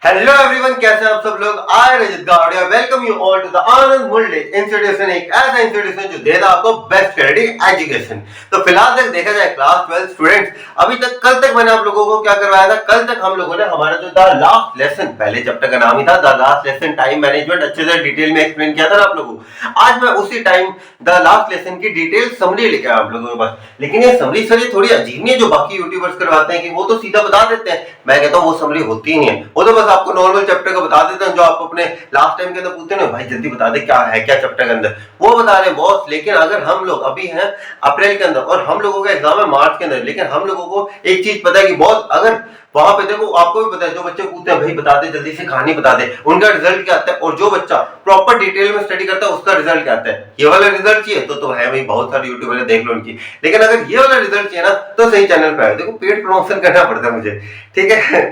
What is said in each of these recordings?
Hello everyone, कैसे हैं आप सब लोग। I Rajat Gawadia welcome you all to the Anand Mulle institution, एक ऐसा इंस्टीट्यूशन जो देता आपको बेस्ट क्वालिटी एजुकेशन। तो फिलहाल तक देखा जाए क्लास 12 स्टूडेंट्स, अभी तक कल तक मैंने आप लोगों को क्या करवाया था। कल तक हम लोगों ने हमारा जो द लास्ट लेसन, पहले चैप्टर का नाम ही था the last lesson time management, अच्छे से डिटेल में एक्सप्लेन किया था ना आप लोगों को। आज मैं उसी टाइम द लास्ट लेसन की डिटेल समरी लेके आया आप लोगों के पास। लेकिन ये समरी सर ये थोड़ी अजीब नहीं है जो बाकी यूट्यूबर्स करवाते हैं कि वो तो सीधा बता देते हैं। मैं कहता हूँ वो समरी होती ही नहीं है, वो तो बस आपको नॉर्मल चैप्टर का बता देते हैं जो आप अपने लास्ट टाइम के अंदर पूछते हैं ना, भाई जल्दी बता दे क्या है क्या चैप्टर के अंदर, वो बता रहे बॉस। लेकिन अगर हम लोग अभी हैं अप्रैल के अंदर और हम लोगों का एग्जाम है मार्च के अंदर, लेकिन हम लोगों को एक चीज पता है कि बॉस अगर वहां पे देखो आपको भी पता है जो बच्चे पूछते हैं भाई बता दे जल्दी से कहानी बता दे, उनका रिजल्ट क्या आता है। और जो बच्चा प्रॉपर डिटेल में स्टडी करता है उसका रिजल्ट क्या आता है। ये वाला रिजल्ट चाहिए तो है भाई, बहुत सारे यूट्यूबर देख लो उनकी। लेकिन अगर ये वाला रिजल्ट चाहिए ना तो सही चैनल पे आए। देखो पेड प्रमोशन करना पड़ता है मुझे, ठीक है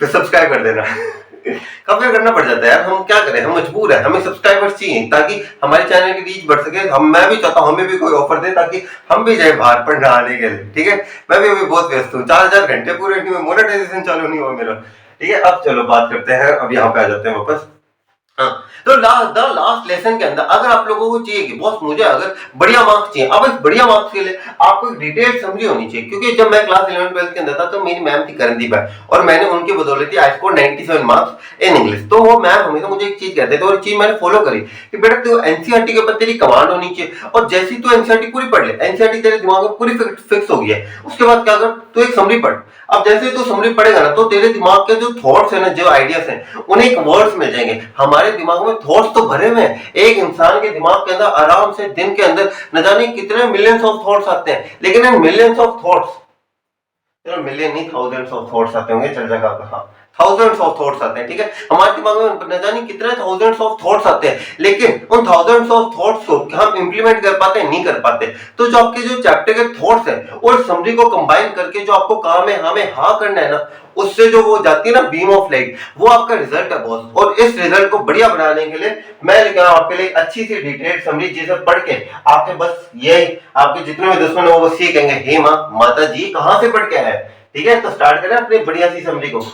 तो सब्सक्राइब कर देना कब करना पड़ जाता है यार, हम क्या करें, हम मजबूर है, हमें सब्सक्राइबर्स चाहिए ताकि हमारे चैनल की रीच बढ़ सके। मैं भी चाहता हूँ हमें भी कोई ऑफर दे ताकि हम भी जाए बाहर पढ़ने आने के लिए, ठीक है। मैं भी अभी बहुत व्यस्त हूँ, 4000 घंटे पूरे नहीं हुए, मोनेटाइजेशन चालू नहीं हुआ मेरा, ठीक है। अब चलो बात करते हैं, अब यहाँ पे आ जाते हैं वापस। हाँ, तो लास्ट लेसन के अंदर अगर आप लोगों को चाहिए कि बॉस मुझे अगर बढ़िया मार्क्स चाहिए, अब इस बढ़िया मार्क्स के लिए आपको एक डिटेल समरी होनी चाहिए। क्योंकि जब मैं क्लास 11 12 के अंदर था तो मेरी मैम थी करणदीप है और मैंने उनकी बदौलत I score 97 marks in English. तो वो मैम हमेशा मुझे एक चीज कहते थे और चीज मैंने फॉलो करी कि बेटा तू एनसीईआरटी के ऊपर तेरी कमांड होनी चाहिए और जैसी तू एनसीईआरटी पूरी पढ़ ले, एनसीईआरटी तेरे दिमाग में पूरी फिक्स हो गई है, उसके बाद क्या कर तू एक समरी पढ़। अब जैसे तू समरी पढ़ेगा ना तो तेरे दिमाग के जो थॉट्स है ना, जो आइडियाज हैं, उन्हें एक वर्ड्स मिल जाएंगे। हमारे दिमाग में थॉट्स तो भरे हुए हैं, एक इंसान के दिमाग के अंदर आराम से दिन के अंदर न जाने कितने मिलियंस ऑफ थॉट्स आते हैं। लेकिन इन मिलियंस ऑफ थॉट्स, चलो मिलियन नहीं थाउजेंड्स ऑफ थॉट्स आते होंगे, चल जाएगा आपका, हाँ थाउजेंड्स ऑफ थॉट्स आते हैं, ठीक है। हमारे दिमाग में न जाने कितने थाउजेंड्स ऑफ थॉट्स आते हैं, लेकिन उन थाउजेंड्स ऑफ थॉट्स को हम इंप्लीमेंट कर पाते हैं, नहीं कर पाते। तो जो आपके जो चैप्टर के थॉट्स हैं और समरी को कंबाइन करके जो आपको काम है हमें हाँ करना है ना, उससे जो वो जाती है ना बीम ऑफ लाइट, वो आपका रिजल्ट है बॉस। और इस रिजल्ट को बढ़िया बनाने के लिए मैं लेकर आऊं आपके लिए अच्छी सी डिटेल समरी, जिसे पढ़ के आपके बस ये आपके जितने भी दुश्मन है वो बस ये कहेंगे हे माँ माता जी कहां से पढ़ के आए, ठीक है। तो स्टार्ट करें अपनी बढ़िया सी समरी को।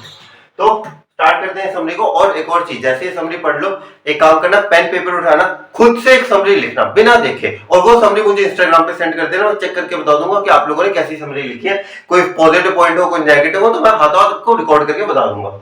तो स्टार्ट करते हैं समरी को। और एक और चीज, जैसे समरी पढ़ लो एक काम करना, पेन पेपर उठाना, खुद से एक समरी लिखना बिना देखे, और वो समरी मुझे इंस्टाग्राम पे सेंड कर देना, मैं चेक करके बता दूंगा कि आप लोगों ने कैसी समरी लिखी है। कोई पॉजिटिव पॉइंट हो कोई नेगेटिव हो तो मैं हाथों हाथ को रिकॉर्ड करके बता दूंगा।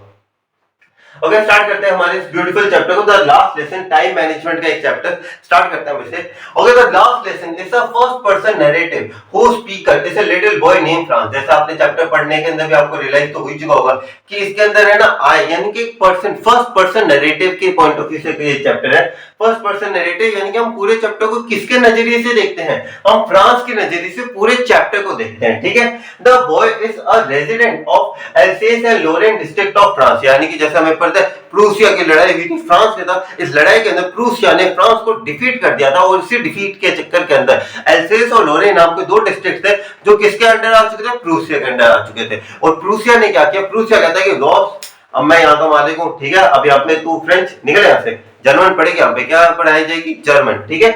ओके, स्टार्ट करते हैं हमारे इस ब्यूटीफुल चैप्टर को, the last lesson time management का एक चैप्टर स्टार्ट करते हैं वैसे। Okay, the last lesson is a first person narrative who speaker is a little boy name France. जैसे आपने चैप्टर पढ़ने के अंदर भी आपको रियलाइज तो हो ही चुका होगा कि इसके अंदर है ना आई, यानी कि पर्सन, फर्स्ट पर्सन नैरेटिव के पॉइंट ऑफ व्यू से ये चैप्टर है। फर्स्ट पर्सन नैरेटिव यानी कि हम पूरे चैप्टर को किसके नजरिए से देखते हैं, हम फ्रांस के नजरिए से पूरे चैप्टर को देखते हैं, ठीक है। The boy is a resident of Alsace and Lorraine district of France, यानी कि जैसा हमें पढ़ते हैं प्रूसिया की लड़ाई हुई थी फ्रांस में था। इस लड़ाई के अंदर प्रूसिया ने फ्रांस को डिफीट कर दिया था और इसी डिफीट के चक्कर के अंदर एल्सेस और लोरेन नाम के दो डिस्ट्रिक्ट थे जो किसके अंडर आ चुके थे, प्रूसिया के अंडर आ चुके थे। और प्रूसिया ने क्या किया, प्रूसिया कहता है कि बॉस अब मैं यहाँ का मालिक हूँ, ठीक है। अभी आपने तू फ्रेंच निकले यहाँ से, जर्मन पढ़ेगी, यहाँ पे क्या पढ़ाई जाएगी, जर्मन, ठीक है।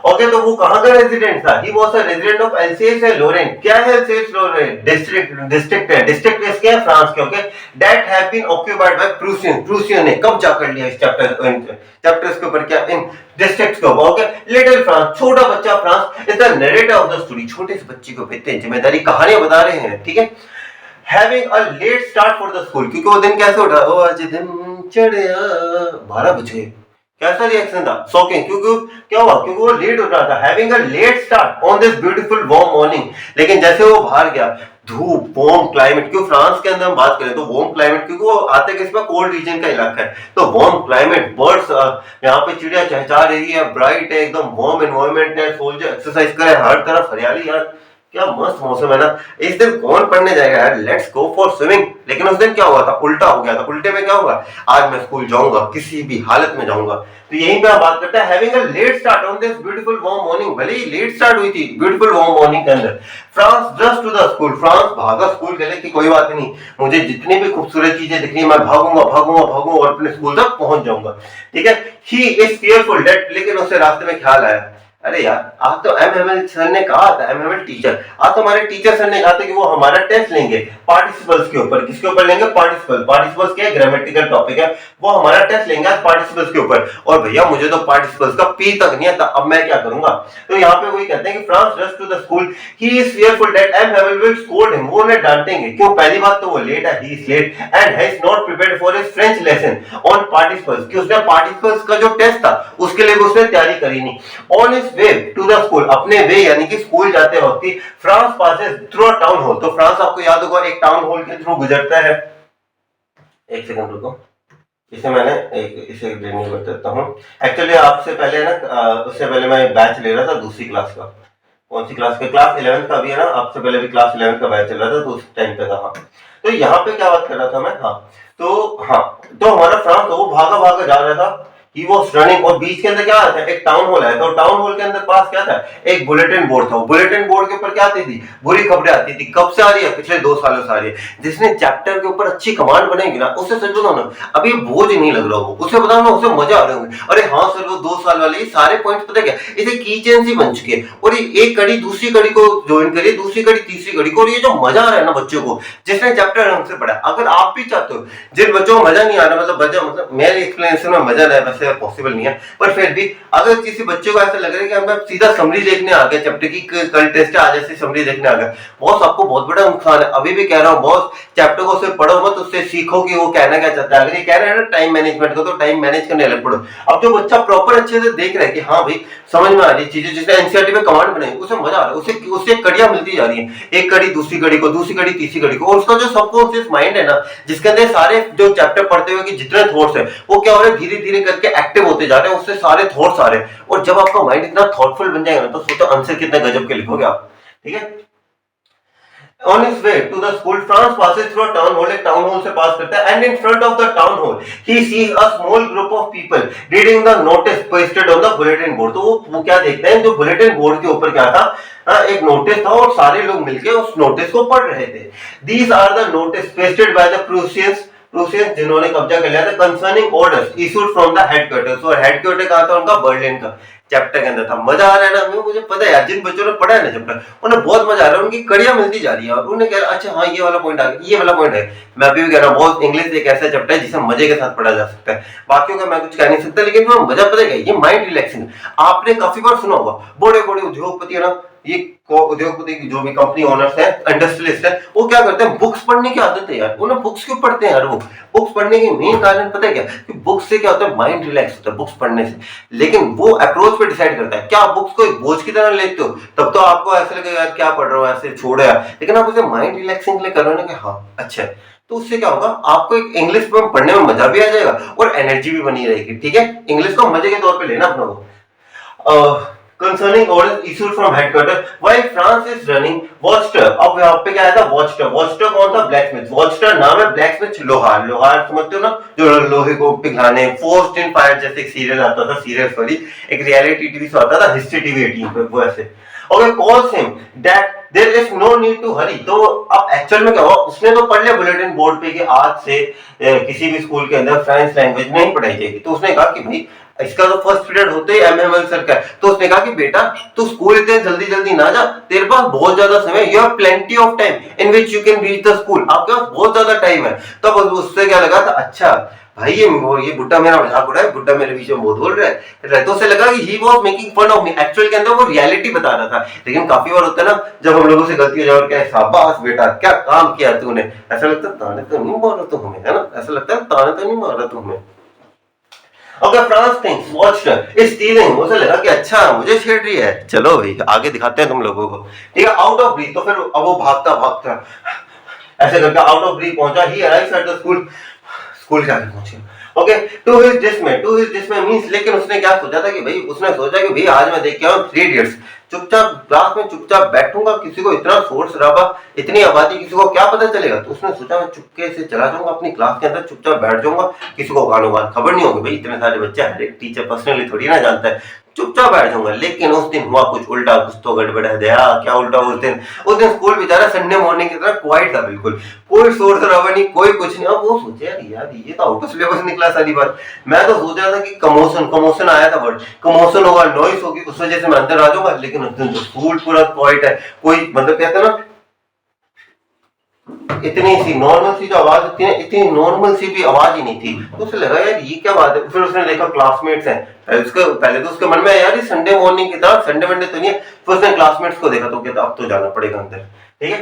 ओके, तो वो कहां का रेजिडेंट था, he was a resident of Alsace and Lorraine. क्या है एल्सेस लोरेन, डिस्ट्रिक्ट है, डिस्ट्रिक्ट किसके है, फ्रांस के। Okay, that have been occupied by Prussian, Prussian ने कब्जा कर लिया इस चैप्टर्स के ऊपर, क्या इन डिस्ट्रिक्ट्स को। ओके, लिटिल फ्रांस, छोटा बच्चा Franz is the narrator of the story, छोटे से बच्चे को इतनी जिम्मेदारी कहानियां बता रहे हैं, ठीक है। Having a late start for the school, क्योंकि वो दिन कैसे उठा, ओ आज दिन चढ़िया 12 बजे, कैसा रिएक्शन था, शॉकिंग। क्योंकि क्या हुआ, क्योंकि वो लेट उठ रहा था। Having a let start on this beautiful warm morning, लेकिन जैसे वो बाहर गया, धूप, वार्म क्लाइमेट, क्योंकि फ्रांस के अंदर हम बात करें तो वार्म क्लाइमेट, क्योंकि वो आते किस में, कोल्ड रीजन का इलाका है, तो वार्म क्लाइमेट, बर्ड्स यहाँ पे चिड़िया चहचहा रही है, ब्राइट है, एकदम वार्म एनवायरनमेंट है, सोल्जर एक्सरसाइज करे, हर तरफ हरियाली, यार क्या मस्त मौसम है ना। इस दिन कौन पढ़ने जाएगा यार, लेट्स गो फॉर स्विमिंग। लेकिन उस दिन क्या हुआ था, उल्टा हो गया था। उल्टे में क्या हुआ, आज मैं स्कूल जाऊंगा, किसी भी हालत में जाऊंगा। तो यहीं पे आप बात करते हैं having a let start on this beautiful warm morning, भले ही लेट स्टार्ट हुई थी ब्यूटीफुल वार्म मॉर्निंग के अंदर। Franz rush to the school, Franz भागा स्कूल के लिए कि कोई बात नहीं, मुझे जितनी भी खूबसूरत चीजें दिख रही है मैं भागूंगा भागूंगा भागूंगा और अपने स्कूल तक पहुंच जाऊंगा, ठीक है। ही इज फियरफुल दैट, लेकिन उसे रास्ते में ख्याल आया, अरे यार, आज तो एमएमएल सर ने कहा था, एमएमएल टीचर, आज तो हमारे टीचर सर ने कहा था कि वो हमारा टेस्ट लेंगे पार्टिसिपल्स के ऊपर। किसके ऊपर लेंगे? पार्टिसिपल। पार्टिसिपल्स क्या है? ग्रामेटिकल टॉपिक है, वो हमारा टेस्ट लेंगे आज पार्टिसिपल्स के ऊपर। और भैया मुझे तो पार्टिसिपल्स का पी तक नहीं आता, अब मैं क्या करूंगा? तो यहाँ पे वही कहते हैं कि Franz rush to the school, he is fearful that MML will scold him, वो उन्हें डांटेंगे। क्यों? पहली बात तो वो लेट है, he is late and has not prepared for his French lesson on participles, कि उसने पार्टिसिपल्स का जो टेस्ट था उसके लिए उसने तैयारी करी नहीं। On his way to the school, अपने वे यानी कि स्कूल जाते वक्त Franz passes through a town hall. तो फ्रांस आपको याद होगा एक टाउन हॉल के थ्रू गुजरता है। एक सेकंड रुको, इसे मैंने इसे रिन्यू कर देता हूँ। एक्चुअली आपसे पहले ना उससे पहले मैं बैच ले रहा था दूसरी क्लास का। कौन सी क्लास का? क्लास 11 का अभी है ना, आपसे पहले भी क्लास 11 का बैच चल रहा था, तो उस टाइम पे था। हाँ, तो यहाँ पे क्या बात कर रहा था मैं? तो हमारा फ्रांस तो वो भागा भागा जा रहा था, ही वाज रनिंग, और बीच के अंदर क्या आता है? एक टाउन हॉल है, तो टाउन हॉल के अंदर पास क्या था? एक बुलेटिन बोर्ड था। बुलेटिन बोर्ड के ऊपर क्या आती थी? बुरी खबरें आती थी। कब से आ रही है? पिछले 2 सालों से आ रही है। जिसने चैप्टर के ऊपर अच्छी कमांड बनेगी ना, उससे सच बताओ ना, अभी बोझ नहीं लग रहा हो, उसे बताओ ना, उसे मजा आ रहा होगा। अरे हाँ सर, वो 2 साल वाले सारे पॉइंट्स पता क्या, इसे की चेन सी बन चुके हैं, और ये एक कड़ी दूसरी कड़ी को ज्वाइन करिए, दूसरी कड़ी तीसरी कड़ी को, और ये जो मजा आ रहा है ना बच्चों को, जिसने चैप्टर हमसे पढ़ा, अगर आप भी चाहते हो, जिन बच्चों को मजा नहीं आ रहा, मतलब मेरे एक्सप्लेनेशन में मजा नहीं, वैसे पॉसिबल नहीं है, पर फिर भी अगर किसी बच्चे को ऐसा लग रहा है कि हम सीधा समरी देखने आ गए, चैप्टर की कल टेस्ट आज ऐसी समरी देखने आ गए, बॉस आपको बहुत बड़ा नुकसान है। अभी भी कह रहा हूँ बॉस, चैप्टर को सिर्फ पढ़ो मत, उससे सीखो कि वो कहना क्या चाहता है। अगर ये कह रहे हैं ना टाइम मैनेजमेंट को, तो टाइम मैनेज करने लग पड़ो। अब जो बच्चा प्रॉपर अच्छे से देख रहा है कि हाँ भाई समझ में आ रही चीजें, जिसने एनसीईआरटी में कमांड बनाई, उसे मजा आ रहा है, उससे कड़ियां मिलती जा रही है, एक कड़ी दूसरी कड़ी को, दूसरी कड़ी तीसरी कड़ी को, और उसका जो सबकॉन्शियस माइंड है ना, जिसके अंदर सारे जो चैप्टर पढ़ते हुए कि जितने थॉट्स है, वो क्या हो रहे हैं, धीरे धीरे करके एक्टिव होते जा रहे हैं, उससे सारे थॉट्स आ रहे हैं। और जब आपका माइंड इतना थॉटफुल बन जाएगा ना, तो सोचो आंसर कितने गजब के लिखोगे आप। ठीक है। On his way to the school, Franz passes through a town hall. एक टाउन हॉल से पास करता है, and in front of the town hall, he sees a small group of people reading the notice pasted on the bulletin board. तो वो क्या देखते हैं, जो बुलेटिन बोर्ड के ऊपर क्या था, एक नोटिस था, और सारे लोग मिलके उस नोटिस को पढ़ रहे थे। These are the notice pasted by the Prussians, जिन्होंने कब्जा कर लिया था, concerning orders issued from the headquarters, और हेडक्वार्टर कहाँ था उनका? बर्लिन का। चैप्टर के अंदर था। मजा आ रहा है ना, मुझे पता है यार, जिन बच्चों ने पढ़ा है ना चैप्टर, उन्हें बहुत मजा आ रहा है, उनकी कड़ियां मिलती जा रही है, और उन्हें कह रहा अच्छा हाँ ये वाला पॉइंट आ गया, ये वाला पॉइंट है। मैं अभी भी कह रहा हूँ बहुत, इंग्लिश एक ऐसा चैप्टर है जिसे मजे के साथ पढ़ा जा सकता है। बाकियों का मैं कुछ कह नहीं सकता, लेकिन मजा पता है, ये माइंड रिलैक्सिंग। आपने काफी बार सुना होगा, बड़े बड़े उद्योगपति है ना, ये उद्योगपति की जो भी कंपनी ओनर्स है, इंडस्ट्रियलिस्ट है, वो क्या करते हैं, बुक्स पढ़ने की आदत है यार उन्हें। बुक्स क्यों पढ़ते हैं यार? वो बुक्स पढ़ने के मेन कारण पता है क्या? कि बुक्स से क्या होता है, माइंड रिलैक्स होता है बुक्स पढ़ने से। लेकिन वो अप्रोच पे डिसाइड करता है, क्या आप बुक्स को एक बोझ की तरह लेते हो, तब तो आपको ऐसा लगेगा यार क्या पढ़ रहा हूँ, ऐसे छोड़ो यार। लेकिन आप उसे माइंड रिलैक्सिंग के लिए कर रहे हो ना, कि हाँ अच्छा है, तो उससे क्या होगा, आपको एक इंग्लिश में पढ़ने में मजा भी आ जाएगा, और एनर्जी भी बनी रहेगी। ठीक है, इंग्लिश को मजे के तौर पे लेना अपना को। Concerning orders issued from headquarters while France is running Watchtower। अब यहाँ पे क्या आया था? Watchtower। Watchtower कौन था? ब्लैकस्मिथ। Watchtower नाम है ब्लैकस्मिथ, लोहार। लोहार समझते हो ना, जो लोहे को पिघलाने। Forged in Fire जैसे एक सीरियल आता था, सीरियल सॉरी, एक रियलिटी टीवी शो आता था हिस्ट्री टीवी 18 पे, वो ऐसे। Okay, calls him that there is no need to hurry। तो अब एक्चुअल में क्या हुआ, उसने तो पढ़ लिया बुलेटिन बोर्ड पे कि आज से किसी भी स्कूल के अंदर फ्रेंच लैंग्वेज नहीं पढ़ाई जाएगी। तो उसने कहा कि भाई इसका तो फर्स्ट पीरियड होते ही एमएमएल सर का, तो उसने कहा कि बेटा तू स्कूल इतने जल्दी जल्दी ना जा, तेरे पास बहुत ज्यादा समय, you have plenty of time in which you can reach the school. आपके पास बहुत ज्यादा टाइम है। तब उससे क्या लगा था, अच्छा भाई ये बुड्ढा मेरा मजाक उड़ा है, बुड्ढा मेरे बीच में बहुत बोल रहा है, तो उसे लगा कि he was making fun of me. Actual के अंदर वो रियलिटी बता रहा था। लेकिन काफी बार होता है ना, जब हम लोगों से गलती हो जाए और क्या शाबाश बेटा क्या काम किया तूने, ऐसा लगता है ताने तो नहीं मारा तू हमें, है ना, ऐसा लगता है ताने तो नहीं मारा तू हमें। Okay, France thinks Watchtower is stealing। उसे लगा कि अच्छा मुझे छेड़ रही है, चलो भाई आगे दिखाते हैं तुम लोगों को। ठीक है, आउट ऑफ ब्रीथ। तो फिर अब वो भागता भागता ऐसे करके आउट ऑफ ब्रीथ पहुंचा। He arrives at the school. School के आगे पहुंचे। Okay, to his dismay means, लेकिन उसने क्या सोचा था कि भाई, उसने सोचा कि भाई आज मैं देख के आऊं 3 इडियट्स, चुपचाप क्लास में चुपचाप बैठूंगा, किसी को इतना शोर शराबा, इतनी आबादी, किसी को क्या पता चलेगा। तो उसने सोचा मैं चुपके से चला जाऊंगा अपनी क्लास के अंदर, चुपचाप बैठ जाऊंगा, किसी को गानो गान खबर नहीं होगी। भाई इतने सारे बच्चे, हर एक टीचर पर्सनली थोड़ी ना जानता है। चुपचाप बैठ जाऊंगा। लेकिन उस दिन हुआ कुछ उल्टा, कुछ तो गड़बड़ है दया। क्या उल्टा उस दिन स्कूल बेचारा संडे मॉर्निंग की तरह क्वाइट था, बिल्कुल कोई शोर शराबा नहीं, कोई कुछ नहीं। अब वो सोचे यार ये तो आउट ऑफ सिलेबस निकला सारी बात। मैं तो सोच रहा था कि कमोशन कमोशन आया था, वर्ड कमोशन होगा, नॉइस होगी, उस वजह से मैं अंदर आ जाऊंगा। लेकिन उस दिन तो स्कूल पूरा क्वाइट है, कोई मतलब कहते हैं ना इतनी सी नॉर्मल सी जो आवाज होती है, इतनी नॉर्मल सी भी आवाज ही नहीं थी। तो उसे लगा यार ये क्या बात है। फिर उसने देखा क्लासमेट्स हैं, पहले तो उसके मन में यार ये संडे मॉर्निंग की था, संडे मंडे तो नहीं है। फिर उसने क्लासमेट्स को देखा तो कहता अब तो जाना पड़ेगा अंदर, ठीक है।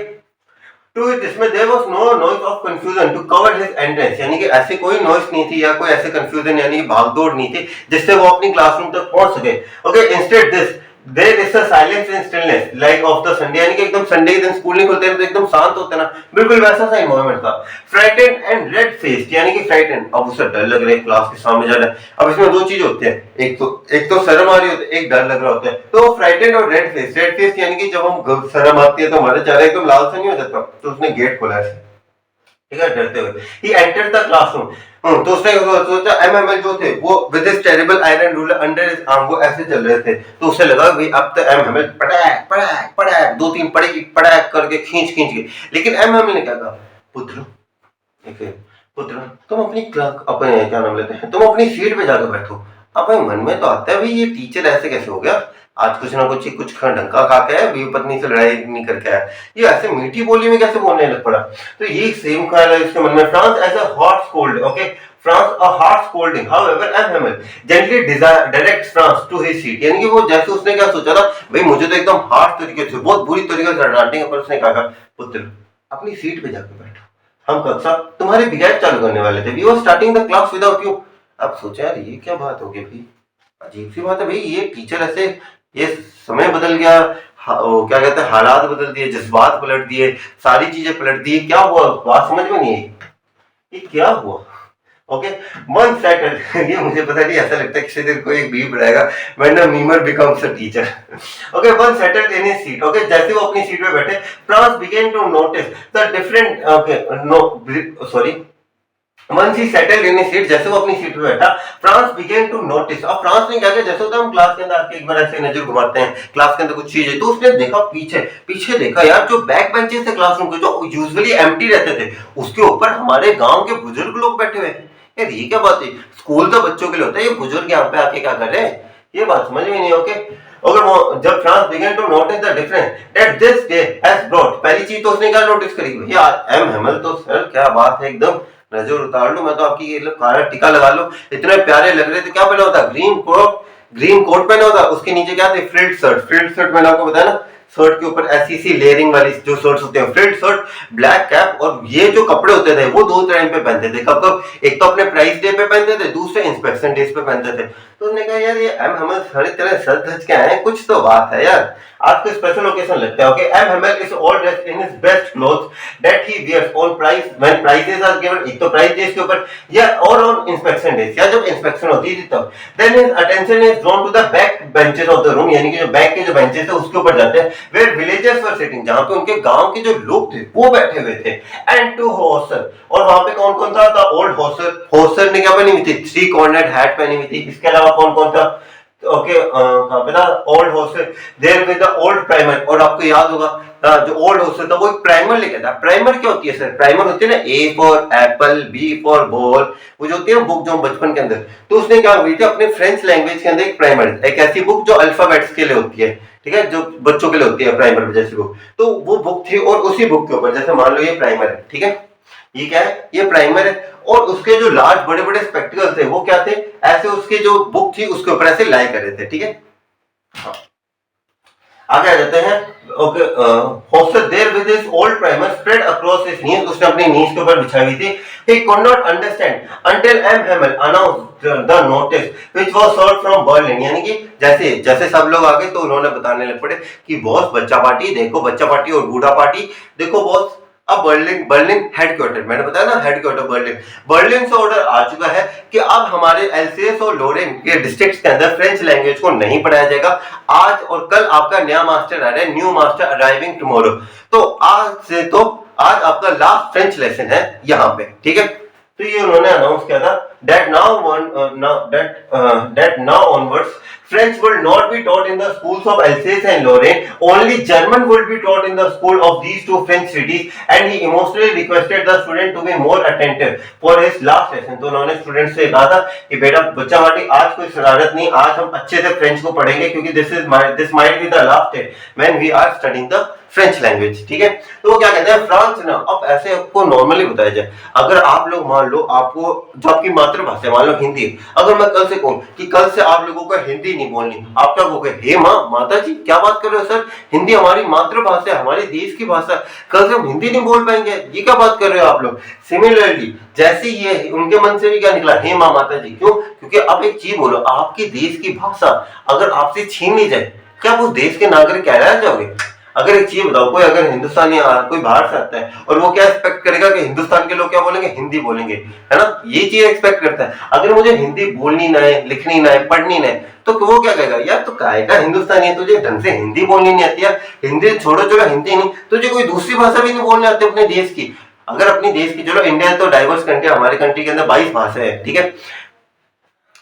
टू इट इसमें there was no noise of confusion to cover his entrance, यानी कि ऐसे कोई नॉइज नहीं थी या कोई ऐसे कंफ्यूजन यानी कि भागदौड़ नहीं थी जिससे वो अपनी क्लासरूम तक पहुंच सके। Okay, instead this there is a silence and stillness like of the Sunday, यानी कि एकदम संडे के दिन स्कूल नहीं खुलते हैं तो एकदम शांत होते हैं ना, बिल्कुल वैसा सा एनवायरनमेंट था। फ्राइटेंड एंड रेड फेस्ड, यानी कि फ्राइटेंड, अब उसे डर लग रहा है क्लास के सामने जा रहा है। अब इसमें दो चीज होते हैं, एक तो शर्म आ रही होती है, एक डर लग रहा होता है। तो फ्राइटेंड और रेड फेस यानी कि जब हम शर्म आती है तो हमारा चेहरा एकदम लाल सा नहीं हो जाता। तो उसने गेट खोला ऐसे, ठीक है, डरते हुए ही एंटर्ड द क्लासरूम। तो उसने सोचा एमएमएल जो थे वो with his terrible iron ruler under his arm, वो ऐसे चल रहे थे। तो उसे लगा भाई अब तो एमएमएल पड़ाक पड़ाक पड़ाक दो तीन पड़ेगी पड़ाक करके खींच खींच के। लेकिन एमएमएल ने क्या कहा, पुत्र पुत्र तुम अपनी अपने क्या नाम लेते हैं, तुम अपनी सीट पे जाकर बैठो। अब मन में तो आता है भाई ये टीचर ऐसे कैसे हो गया, आज कुछ ना कुछ ढंका खा के है, बीवी पत्नी से लड़ाई नहीं करके आया, ये ऐसे मीठी बोली में कैसे बोलने लग पड़ा। तो ये सेम ख्याल है इसके मन में। Franz as a hot scold, okay, Franz a hard scolding, however MML gently directs Franz to his seat, यानी कि वो जैसे उसने क्या सोचा था भाई मुझे तो एकदम हार्ड तरीके से बहुत बुरी तरीके से डांटेंगे, पर उसने कहा पुत्र अपनी सीट पे जाकर बैठो, हम कक्षा तुम्हारे बगैर चालू करने वाले थे, we were starting the class without you. अब सोचा यार ये क्या बात होगी भाई, अजीब सी बात है भाई, ये टीचर ऐसे, ये समय बदल गया, क्या कहते हैं हालात बदल दिए, जज्बात पलट दिए, सारी चीजें पलट दी, क्या हुआ बात समझ में नहीं आई, ये क्या हुआ। ओके, वन सेटल ये मुझे पता नहीं, ऐसा लगता है किसी दिन कोई एक बीप बढ़ाएगा when a mimer becomes a teacher. Okay, one settled in his seat, okay, जैसे वो अपनी सीट पे बैठे, Franz began to notice the different, okay no sorry, Once he settled in his seat, जैसे वो अपनी सीट पे बैठा, फ्रांस began to notice। अब फ्रांस ने क्या किया, जैसे होता है हम क्लास के अंदर आके एक बार ऐसे नजर घुमाते हैं, क्लास के अंदर कुछ चीज है, तो उसने देखा पीछे पीछे देखा यार जो बैक बेंचेस थे क्लासरूम के, जो यूजुअली एम्प्टी रहते थे, उसके ऊपर हमारे गांव के बुजुर्ग लोग बैठे हुए हैं। यार ये क्या बात है, स्कूल तो बच्चों के लिए होता है, ये बुजुर्ग यहाँ पे आके क्या कर रहे हैं, ये बात समझ में नहीं। ओके, अगर वो जब France began to notice the difference that this day has brought, पहली चीज तो उसने क्या नोटिस करी, भैया एम हेमल तो सर क्या बात है, एकदम नजर उतार लो, मैं तो आपकी ये काला टिका लगा लो, इतने प्यारे लग रहे थे। क्या पहना होता, ग्रीन कोट पहना होता, उसके नीचे क्या थे, फ्रिल्ड शर्ट मैंने आपको बताया ना, शर्ट के ऊपर ऐसी सी लेयरिंग वाली जो शर्ट्स होते हैं, फ्रिल्ड शर्ट, ब्लैक कैप, और ये जो कपड़े होते थे वो दो टाइम पे पहनते थे, कब कब, एक तो अपने प्राइस डे पे पहनते थे, दूसरे इंस्पेक्शन डेज पे पहनते थे। तो उन्होंने कहा यार ये एम हेमल सारी तरह सर धज के आए, कुछ तो बात है यार, आज को स्पेशल ओकेजन लगता है। Okay, M Hamel is all dressed in his best clothes that he wears on price when prizes are given, एक तो प्राइस डेज के ऊपर या और ऑन इंस्पेक्शन डेज, या जब इंस्पेक्शन होती थी तब। Then his attention is drawn to the back benches of the room, यानी कि जो बैक के जो बेंचेस थे उसके ऊपर जाते हैं, वेयर विलेजर्स वर सिटिंग, जहां पे उनके गांव के जो लोग थे वो बैठे हुए थे। एंड टू हॉर्सर, और वहां पे कौन कौन था, द ओल्ड हॉर्सर ने क्या पहनी हुई थी, थ्री कॉर्नर्ड हैट पहनी हुई थी। इसके अलावा कौन कौन था, ओके कहां पे ना, old hostel there with the old primer, और आपको याद होगा जो ओल्ड हॉस्टल था वो एक प्राइमर लेके था। प्राइमर क्या होती है सर, प्राइमर होती है ना, A for apple, B for ball, वो जो होती है ना बुक जो बचपन के अंदर, तो उसने क्या हुई थी अपने फ्रेंच लैंग्वेज के अंदर एक प्राइमर, एक ऐसी बुक जो अल्फाबेट्स के लिए होती है, ठीक है, जो बच्चों के लिए होती है प्राइमर जैसी बुक, तो वो बुक थी, और उसी बुक के ऊपर जैसे मान लो ये प्राइमर है, ठीक है, ये क्या है, ये प्राइमर है, और उसके जो लार्ज बड़े बड़े स्पेक्टिकल्स थे वो क्या थे, ऐसे उसके जो बुक थी उसके ऊपर ऐसे लाई कर रहे थे, ठीक है। आगे आ जाते हैं। Okay, Hauser there with his old primer spread across his knees, उसने अपनी नीज के ऊपर बिछाई हुई थी। He could not understand until M Hamel announced the notice which was served from Berlin, यानी कि जैसे जैसे सब लोग आ गए तो उन्होंने बताने लग पड़े कि बॉस बच्चा पार्टी देखो, बच्चा पार्टी और बूढ़ा पार्टी देखो बॉस, अब बर्लिन हेडक्वार्टर, मैंने बताया ना हेडक्वार्टर बर्लिन से ऑर्डर आ चुका है कि अब हमारे एल्सियस और लोरेन के डिस्ट्रिक्ट्स के अंदर फ्रेंच लैंग्वेज को नहीं पढ़ाया जाएगा। आज और कल आपका नया मास्टर आ रहा है, न्यू मास्टर अराइविंग टुमारो, तो आज आपका लास्ट फ्रेंच लेसन है यहाँ पे, ठीक है। तो ये उन्होंने अनाउंस किया था that now onwards French will not be taught in the schools of Alsace and Lorraine. Only German will be taught in the school of these two French cities. And he emotionally requested the student to be more attentive for his last lesson. तो उन्होंने student से कहा था कि बेटा बच्चा माटी आज कोई शरारत नहीं, आज हम अच्छे से फ्रेंच को पढ़ेंगे क्योंकि this might be the last day when we are studying the French language. ठीक है, तो वो क्या कहते हैं फ्रांस ना, अब ऐसे आपको नॉर्मली बताया जाए, अगर आप लोग मान लो आपको जो आपकी मातृभाषा मान लो हिंदी, अगर मैं कल से कहूं कि कल से आप लोगों को हिंदी नहीं बोलनी, आप क्या कहोगे? हे माँ माता जी क्या बात कर रहे हो सर, हिंदी हमारी मातृभाषा है, हमारे देश की भाषा, कल से हम हिंदी नहीं बोल पाएंगे, ये क्या बात कर रहे हो आप लोग। सिमिलरली जैसे ये उनके मन से भी क्या निकला, हे माँ माता जी, क्यों? क्योंकि अब एक चीज बोलो, आपकी देश की भाषा अगर आपसे छीन ली जाए, क्या आप उस देश के नागरिक कहलाए जाओगे? अगर एक चीज बताओ, कोई अगर हिंदुस्तानी कोई बाहर से आता है और वो क्या एक्सपेक्ट करेगा कि हिंदुस्तान के लोग क्या बोलेंगे? हिंदी बोलेंगे, है ना, ये चीज एक्सपेक्ट करता है। अगर मुझे हिंदी बोलनी ना है, लिखनी ना है, पढ़नी ना है, तो वो क्या कहेगा? यार तो काहेगा हिंदुस्तानी है, तुझे ढंग से हिंदी बोलनी नहीं आती है, हिंदी छोड़ो, चलो हिंदी नहीं, तुझे कोई दूसरी भाषा भी नहीं बोलने आती अपने देश की। अगर अपनी देश की, चलो इंडिया तो डाइवर्स कंट्री, हमारे कंट्री के अंदर 22 भाषा है, ठीक है,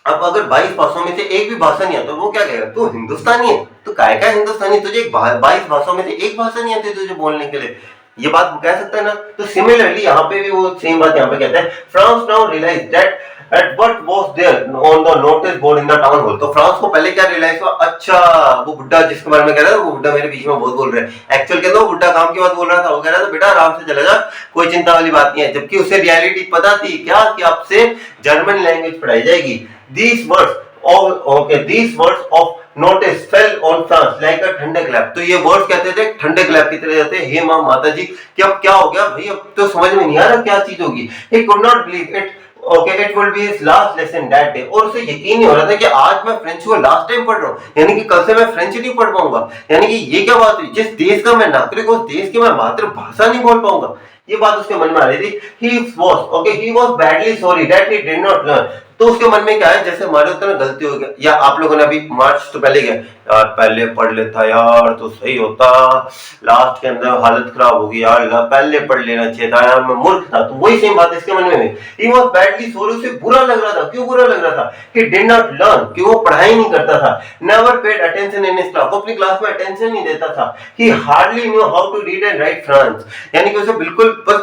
अब अगर 22 भाषाओं में से एक भी भाषा नहीं आता तो वो क्या कहेगा? तू हिंदुस्तानी है, तो काय का हिंदुस्तानी, तुझे 22 भाषाओं में से एक भाषा नहीं आती तुझे बोलने के लिए, ये बात वो कह सकता है ना। तो सिमिलरली यहाँ पे भी वो सेम बात यहाँ पे कहता है, Franz now realize that at what was there on the notice board in the town hall. तो फ्रांस को पहले क्या रियलाइज हुआ, अच्छा वो बुड्ढा जिसके बारे में कह रहा था, वो बुड्ढा मेरे बीच में बहुत बोल रहा है, एक्चुअल के वो बुड्ढा काम की बात बोल रहा था, वो कह रहा था बेटा आराम से चला जा, कोई चिंता वाली बात नहीं है, जबकि उसे रियलिटी पता थी क्या कि आपसे जर्मन लैंग्वेज पढ़ाई जाएगी। These words of notice fell on France like a thunder clap। तो ये वर्ड्स कहते थे ठंडे क्लैप की तरह जाते, हे माँ माता जी कि अब क्या हो गया भाई, अब तो समझ में नहीं आ रहा क्या चीज होगी। He could not believe it, it will be his last lesson that day। और उसे यकीन नहीं हो रहा था कि आज मैं फ्रेंच को लास्ट टाइम पढ़ रहा हूँ, यानी कि कल से मैं फ्रेंच नहीं पढ़ पाऊंगा, यानी कि ये क्या बात हुई, जिस देश का मैं नागरिक हूँ, उस देश की मैं मातृभाषा नहीं बोल पाऊंगा, ये बात उसके मन में आ रही थी। He was badly sorry that he did not learn। तो उसके मन में क्या है, जैसे हमारे उतना गलती हो गया, या आप लोगों ने अभी मार्च तो पहले गया यार, पहले पढ़ लेता यार तो सही होता, लास्ट के अंदर हालत खराब होगी यार, पहले पढ़ लेना चाहिए था यार, मैं मूर्ख था। तो वही सेम बात इसके मन में हुई। He was badly sorry, उसे बुरा लग रहा था। क्यों बुरा लग रहा था? He did not learn, कि वो पढ़ाई नहीं करता था। Never paid attention in his class, वो अपनी क्लास में अटेंशन नहीं देता था। He hardly knew how to read and write French, यानी कि उसे बिल्कुल बस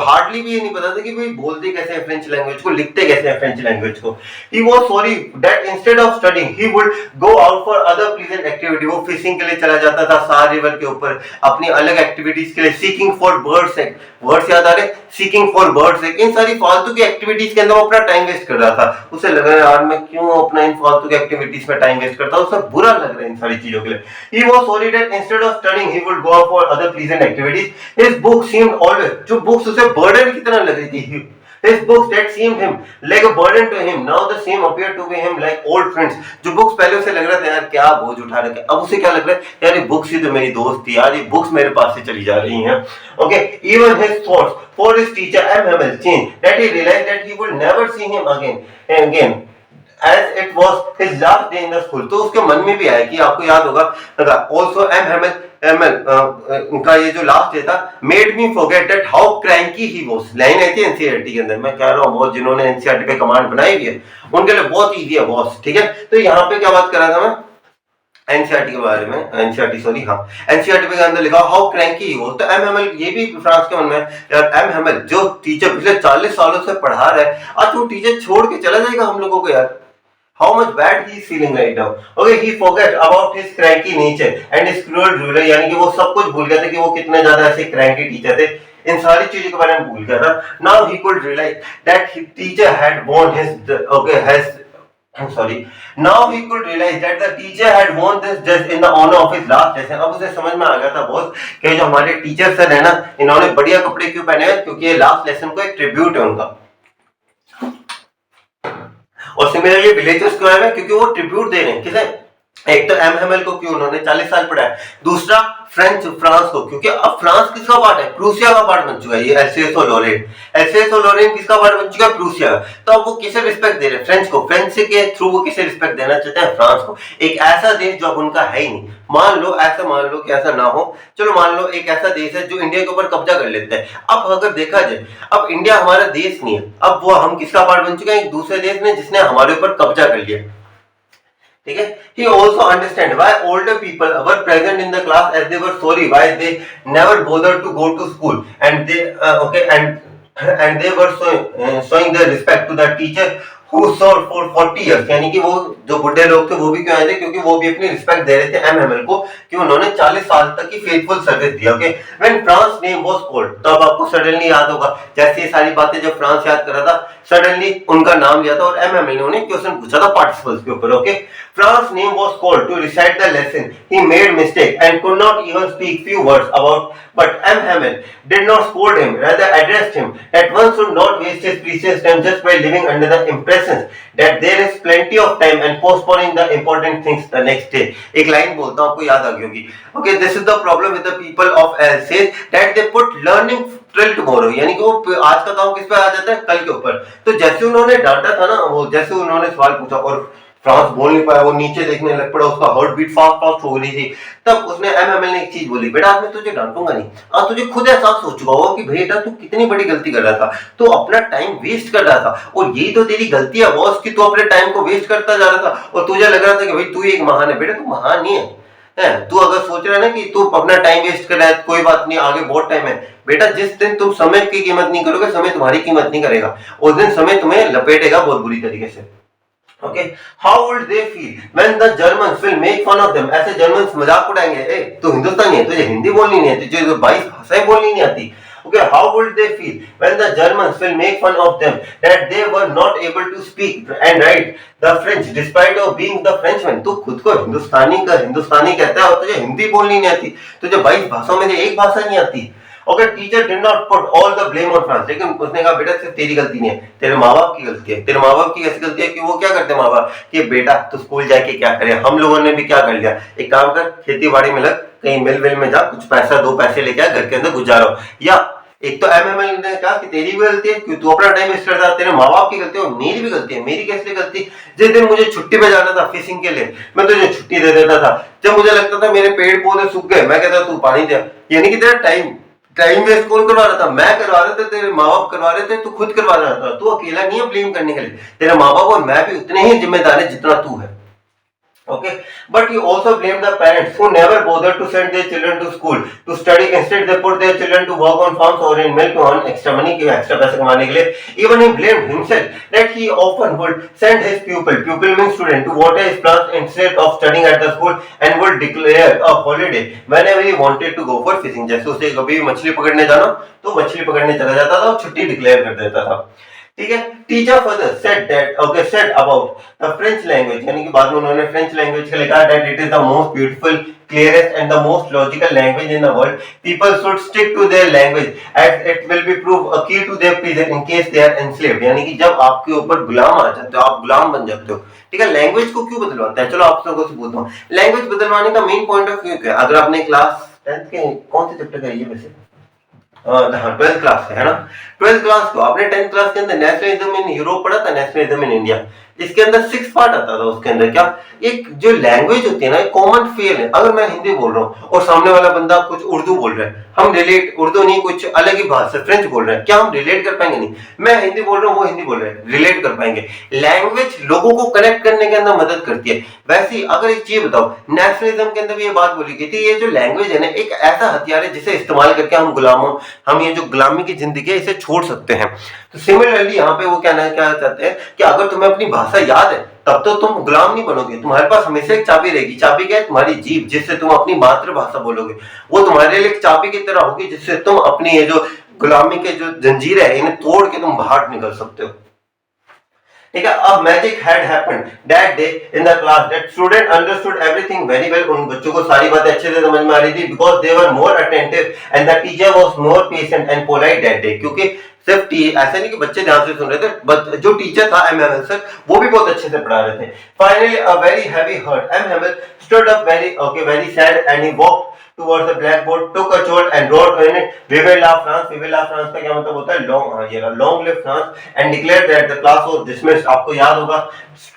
हार्डली भी ये नहीं पता था कि भाई बोलते कैसे हैं फ्रेंच लैंग्वेज को, लिखते कैसे हैं फ्रेंच लैंग्वेज को। He was sorry that instead of studying he would go out for other pleasant activity। वो फिशिंग के लिए चला जाता था सार रिवर के ऊपर, अपनी अलग एक्टिविटीज के लिए, seeking for birds egg, words याद आ रहे, सीकिंग फॉर बर्ड्स एग, इन सारी फालतू की एक्टिविटीज के अंदर वो अपना टाइम वेस्ट कर रहा था। उसे लग रहा है यार मैं क्यों अपना इन फालतू की एक्टिविटीज में टाइम वेस्ट करता हूं, उसे बुरा लग रहा है इन सारी चीजों के लिए। He was sorry that instead of studying he would go out for other pleasant activities। His book seemed always, जो बुक्स उसे बर्डन की तरह लग रही थी, his books that seemed him like a burden to him now the same appeared to be him like old friends। जो books पहले उसे लग रहा था यार क्या बोझ उठा रखे, अब उसे क्या लग रहा है यार ये बुक्स ही तो मेरी दोस्त थी यार, ये बुक्स मेरे पास से चली जा रही हैं। Okay, even his thoughts for his teacher M. Hamel changed that he realized that he would never see him again as it was his last day in the school। तो उसके मन में भी आया कि आपको याद होगा also M. Hamel उनका ये जो लास्ट डे था, made me forget that how cranky he was. Line आई थी एनसीईआरटी के अंदर, मैं कह रहा हूँ बहुत जिन्होंने एनसीईआरटी पे कमांड बनाई हुई है उनके लिए बहुत इजी है बॉस, ठीक है। तो यहाँ पे क्या बात कर रहा था मैं एनसीईआरटी के बारे में, एनसीईआरटी पे अंदर लिखा हाउ क्रैंकी ही वाज। तो एम हेमल ये भी फ्रांस के मन में यार, एम हेमल जो टीचर पिछले 40 सालों से पढ़ा रहा है, आज वो टीचर छोड़ के चला जाएगा हम लोगों को यार। How much bad he is feeling right now। Okay, he forgot about his cranky nature and his cruel ruler, यानी कि वो सब कुछ भूल गया था कि वो कितने ज्यादा ऐसे cranky टीचर थे, इन सारी चीजों के बारे में भूल गया था। Now he could realize that his teacher had won Now he could realize that the teacher had won this just in the honor of his last lesson। अब उसे समझ में आ गया था बॉस कि जो हमारे टीचर सर है ना, इन्होंने बढ़िया कपड़े क्यों पहने हैं, क्योंकि ये लास्ट लेसन को एक ट्रिब्यूट है उनका। और सिमिलरली विलेजर्स क्यों है, क्योंकि वो ट्रिब्यूट दे रहे हैं किसे, एक तो एम हेमल को, क्यों उन्होंने 40 साल पढ़ा है, दूसरा फ्रेंच फ्रांस को, क्योंकि अब फ्रांस किसका पार्ट है, प्रूसिया का पार्ट बन चुका है। ये एल्सेस और लॉरेन, एल्सेस और लॉरेन किसका पार्ट बन चुका है, प्रूसिया का। तो अब वो किसे रिस्पेक्ट दे रहे हैं, फ्रेंच को। फ्रेंच के थ्रू वो किसे रिस्पेक्ट देना चाहते हैं, फ्रांस को। एक ऐसा देश जो अब उनका है ही नहीं। मान लो कि ऐसा ना हो, चलो मान लो एक ऐसा देश है जो इंडिया के ऊपर कब्जा कर लेता है। अब अगर देखा जाए, अब इंडिया हमारा देश नहीं है, अब वो हम किसका पार्ट बन चुके हैं, एक दूसरे देश ने जिसने हमारे ऊपर कब्जा कर लिया। ठीक है। He also understand why older people were present in the class as they were sorry why they never bothered to go to school and they okay and they were showing their respect to the teacher who served for 40 years। यानी कि वो जो बुढ़े लोग थे वो भी क्यों आए थे, क्योंकि वो भी अपनी रिस्पेक्ट दे रहे थे एमएमएल को, कि उन्होंने 40 साल तक की faithful service the. Okay, when France name was called, तो अब आपको सडनली याद होगा, जैसे ये सारी बातें जब फ्रांस याद कर रहा था, सडनली उनका नाम लिया था और एमएमएल ने उन्हें क्वेश्चन पूछा था पार्टिसिपल्स के ऊपर। Okay, Franz name was called to recite the lesson, he made mistake and could not even speak few words about, but M M L did not scold him, rather addressed him that one should not waste his precious time just by living under the impression that there is plenty of time and postponing the important things the next day। एक line बोलता हूं, आपको याद आ गई होगी। Okay, this is the problem with the people of Alsace that they put learning till tomorrow, यानी कि वो आज का काम किस पे आ जाता है, कल के ऊपर। तो जैसे उन्होंने डांटा था ना, वो जैसे उन्होंने सवाल पूछा और फ्रांस बोल नहीं पाया, वो नीचे देखने लग पड़ा, उसका हार्ट बीट फास्ट फास्ट हो रही थी, तब उसने एमएमएल ने एक चीज बोली, बेटा आज मैं तुझे डांटूंगा नहीं, आज तुझे खुद एहसास हो चुका होगा कि बेटा तू कितनी बड़ी गलती कर रहा था, तू अपना टाइम वेस्ट कर रहा था, और यही तो तेरी गलती है बॉस कि तू अपने टाइम को वेस्ट करता जा रहा था और तुझे लग रहा था कि भाई तू एक महान है। बेटा तू महान नहीं है, तू अगर सोच रहा है ना कि तू अपना टाइम वेस्ट कर रहा है, कोई बात नहीं, आगे बहुत टाइम है। बेटा जिस दिन तुम समय की कीमत नहीं करोगे, समय तुम्हारी कीमत नहीं करेगा, उस दिन समय तुम्हें लपेटेगा बहुत बुरी तरीके से। Okay, how would they feel when the Germans will make fun of them? ऐसे जर्मन्स मजाक उड़ाएंगे, ए तू हिंदुस्तानी है, तुझे हिंदी बोलनी नहीं है, तुझे तो 22 भाषाएं बोलनी नहीं आती। Okay, how would they feel when the Germans will make fun of them that they were not able to speak and write the French despite of being the Frenchman? तू खुद को हिंदुस्तानी कहता है और तुझे हिंदी बोलनी नहीं आती, तुझे 22 भाषाओं में से एक भाषा नहीं आती। Okay, teacher did not put all the blame on France, लेकिन उसने कहा बेटा सिर्फ तेरी गलती नहीं है, तेरे माँ बाप की गलती है। तेरे माँ बाप की ऐसी गलती है कि वो क्या करते माँ बाप, कि बेटा तू स्कूल जाके क्या करे, हम लोगों ने भी क्या कर लिया, एक काम कर, खेती बाड़ी में लग, कहीं मिल विल में जा, कुछ पैसा 2 पैसे लेके आ, घर के अंदर गुजारो। या एक तो एमएमएल ने कहा कि तेरी भी गलती है कि तू अपना टाइम वेस्ट करता, तेरे माँ बाप की गलती है और मेरी भी गलती है। मेरी कैसे गलती, जिस दिन मुझे छुट्टी पे जाना था फिशिंग के लिए, मैं तुझे छुट्टी दे देता था। जब मुझे लगता था मेरे पेड़ पौधे सूख गए, मैं कहता तू पानी दे, यानी कि तेरा टाइम वेस्ट कौन करवा रहा था, मैं करवा रहा था, तेरे माँ बाप करवा रहे थे, तू खुद करवा रहा था। तू अकेला नहीं है ब्लेम करने के लिए, तेरे माँ बाप और मैं भी उतने ही जिम्मेदार है जितना तू है। Okay, but he also blamed the parents who never bothered to send their children to school to study. Instead, they put their children to work on farms or in mill to earn extra money, extra पैसे कमाने के लिए। Even he blamed himself that he often would send his pupil means student, to water his plants instead of studying at the school and would declare a holiday whenever he wanted to go for fishing। जैसे उसे कभी मछली पकड़ने जाना तो मछली पकड़ने चला जाता था और छुट्टी डिक्लेयर कर देता था। ठीक है। Teacher further said about the French language, यानी कि बाद में उन्होंने फ्रेंच लैंग्वेज के लिए कहा that it is the most beautiful, clearest and the most logical language in the world. People should stick to their language as it will be prove a key to their prison in case they are enslaved। यानी कि जब आपके ऊपर गुलाम आ जाते हो, आप गुलाम बन जाते हो, ठीक है। लैंग्वेज को क्यों बदलवाता है, चलो आप लोगों से पूछता हूँ, लैंग्वेज बदलवाने का मेन पॉइंट ऑफ व्यू क्या है। अगर आपने क्लास 10th के कौन से चैप्टर का है ये, वैसे हाँ 12th क्लास है ना, 12th क्लास को आपने 10th क्लास के अंदर नेशनलिज्म इन यूरोप पढ़ा था, नेशनलिज्म इन इंडिया। इसके अंदर 6 पार्ट आता था, उसके अंदर क्या, एक जो लैंग्वेज होती है ना, कॉमन फेल है। अगर मैं हिंदी बोल रहा हूँ और सामने वाला बंदा कुछ उर्दू बोल रहा है, हम रिलेट, उर्दू नहीं कुछ अलग ही भाषा फ्रेंच बोल रहे हैं, क्या हम रिलेट कर पाएंगे? नहीं। मैं हिंदी बोल रहा हूँ, वो हिंदी बोल रहे हैं, रिलेट कर पाएंगे। लैंग्वेज लोगों को कनेक्ट करने के अंदर मदद करती है। वैसे ही अगर एक चीज बताओ, नेशनलिज्म के अंदर भी ये बात बोली गई थी, ये जो लैंग्वेज है ना, एक ऐसा हथियार है जिसे इस्तेमाल करके हम ये जो गुलामी की जिंदगी है इसे छोड़ सकते हैं। तो सिमिलरली यहाँ पे वो क्या चाहते हैं कि अगर तुम्हें अपनी भाषा याद है तब तो तुम गुलाम नहीं बनोगे, तुम्हारे पास हमेशा एक चाबी रहेगी। चाबी क्या है? तुम्हारी जीभ, जिससे तुम अपनी मातृभाषा बोलोगे। वो तुम्हारे लिए एक चाबी की तरह होगी जिससे तुम अपनी ये जो गुलामी के जो जंजीर है इन्हें तोड़ के तुम बाहर निकल सकते हो। ठीक है। अब magic had happened that day in the class that student understood everything very well. उन बच्चों को सारी बातें अच्छे से समझ में आ रही थी, because they were more attentive and the teacher was more patient and polite that day. क्योंकि सिर्फ ऐसा नहीं कि बच्चे ध्यान से सुन रहे थे, बट जो टीचर था एमएमएल सर, वो भी बहुत अच्छे से पढ़ा रहे थे। Finally a very heavy heart M M L stood up very sad and he walked towards the blackboard, took a shot and wrote in it, "Vive la France." Vive la France का क्या मतलब होता है? Long live France, and declared that the class was dismissed. आपको याद होगा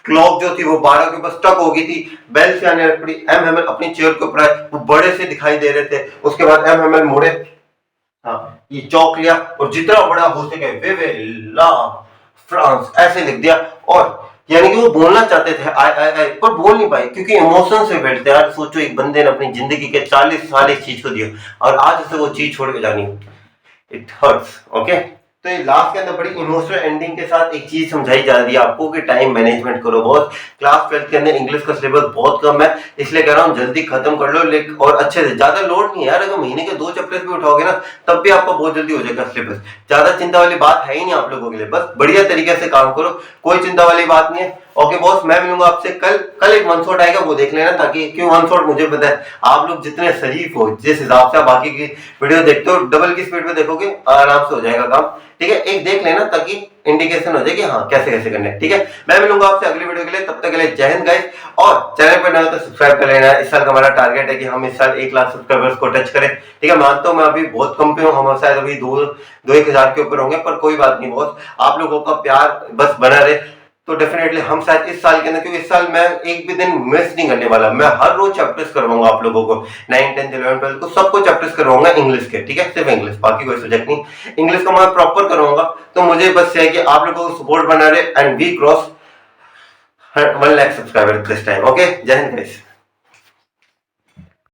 clock जो थी वो 12 के ऊपर स्टक हो गई थी, बेल से आने पड़ी, एमएमएल अपनी चेयर के ऊपर आए, वो बड़े से दिखाई दे रहे थे, उसके बाद एमएमएल मुड़े, हाँ ये चौक लिया और जितना बड़ा हो सके विवे ला फ्रांस ऐसे लिख दिया, और यानी कि वो बोलना चाहते थे आई पर बोल नहीं पाए क्योंकि इमोशन से बैठते। यार सोचो, एक बंदे ने अपनी जिंदगी के 40 साल एक चीज को दिया और आज उसे वो चीज छोड़ के जानी, इट हर्ट्स। ओके, तो ये लास्ट के अंदर बड़ी इमोशनल एंडिंग के साथ एक चीज समझाई जा रही है आपको कि टाइम मैनेजमेंट करो। बहुत क्लास 12 के अंदर इंग्लिश का सिलेबस बहुत कम है, इसलिए कह रहा हूँ जल्दी खत्म कर लो, लेकिन और अच्छे से, ज्यादा लोड नहीं है यार। अगर महीने के 2 चैप्टर्स भी उठाओगे ना तब भी आपका बहुत जल्दी हो जाएगा सिलेबस। ज्यादा चिंता वाली बात है ही नहीं आप लोगों के लिए, बस बढ़िया तरीके से काम करो, कोई चिंता वाली बात नहीं है। ओके बॉस, मैं मिलूंगा आपसे कल एक वन शॉट आएगा, वो देख लेना, ताकि क्यों वन शॉट मुझे पता है आप लोग जितने शरीफ हो, जिस हिसाब से आप बाकी की वीडियो देखते हो डबल की स्पीड में देखोगे, आराम से हो जाएगा काम। ठीक है, एक देख लेना ताकि इंडिकेशन हो जाए कि हाँ कैसे कैसे करना है। ठीक है, मैं मिलूंगा आपसे अगली वीडियो के लिए, तब तक के लिए जय हिंद गाइस, और चैनल पर नए हो तो सब्सक्राइब कर लेना। इस साल का हमारा टारगेट है कि हम इस साल 1 लाख सब्सक्राइबर्स को टच करें। ठीक है, मानता हूँ मैं अभी बहुत कम पे हूँ, हम शायद अभी 2-1 हजार के ऊपर होंगे, पर कोई बात नहीं बॉस, आप लोगों का प्यार बस बना रहे तो डेफिनेटली हम शायद इस साल के अंदर, क्योंकि इस साल मैं एक भी दिन मिस नहीं करने वाला, मैं हर रोज चैप्टर्स करवाऊंगा आप लोगों को, 9, 10, 11, 12 को सबको चैप्टर्स करवाऊंगा इंग्लिश के। ठीक है, सिर्फ इंग्लिश, बाकी कोई सब्जेक्ट नहीं, इंग्लिश को मैं प्रॉपर करवाऊंगा। तो मुझे बस है कि आप लोगों को सपोर्ट बना रहे, and we cross 1 lakh subscriber this time. Okay, जय हिंद गाइस।